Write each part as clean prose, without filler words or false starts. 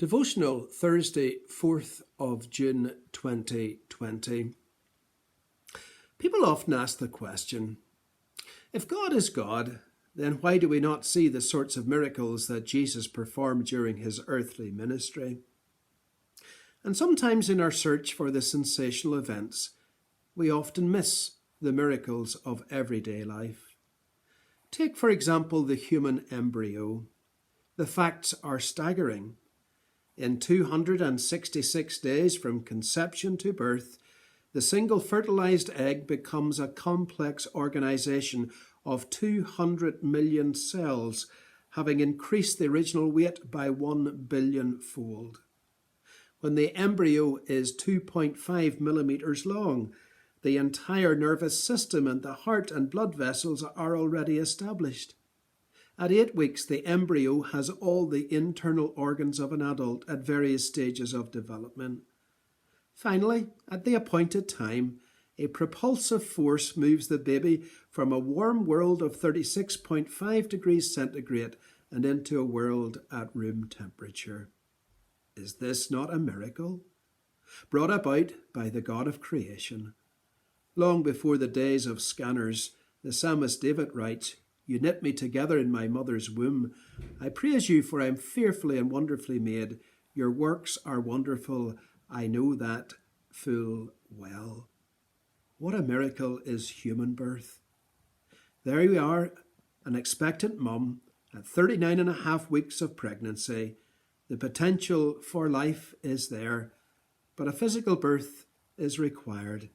Devotional Thursday, 4th of June 2020. People often ask the question, if God is God, then why do we not see the sorts of miracles that Jesus performed during his earthly ministry? And sometimes in our search for the sensational events, we often miss the miracles of everyday life. Take, for example, the human embryo. The facts are staggering. In 266 days from conception to birth, the single fertilized egg becomes a complex organization of 200 million cells, having increased the original weight by 1 billion-fold. When the embryo is 2.5 millimeters long, the entire nervous system and the heart and blood vessels are already established. At 8 weeks, the embryo has all the internal organs of an adult at various stages of development. Finally, at the appointed time, a propulsive force moves the baby from a warm world of 36.5 degrees centigrade and into a world at room temperature. Is this not a miracle? Brought about by the God of creation. Long before the days of scanners, the psalmist David writes, "You knit me together in my mother's womb. I praise you, for I am fearfully and wonderfully made. Your works are wonderful. I know that full well." What a miracle is human birth. There we are, an expectant mum at 39 and a half weeks of pregnancy. The potential for life is there, but a physical birth is required.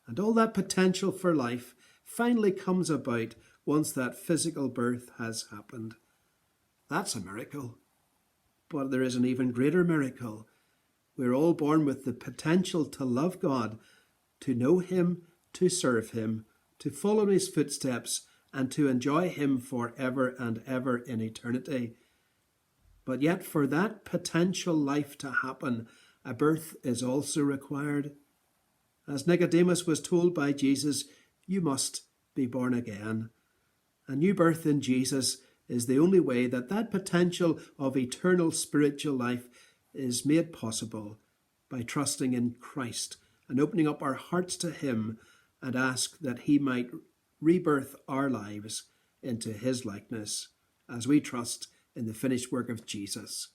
And all that potential for life finally comes about once that physical birth has happened. That's a miracle. But there is an even greater miracle. We're all born with the potential to love God, to know him, to serve him, to follow in his footsteps, and to enjoy him forever and ever in eternity. But yet for that potential life to happen, a birth is also required. As Nicodemus was told by Jesus, you must be born again. A new birth in Jesus is the only way that potential of eternal spiritual life is made possible by trusting in Christ and opening up our hearts to him and ask that he might rebirth our lives into his likeness as we trust in the finished work of Jesus.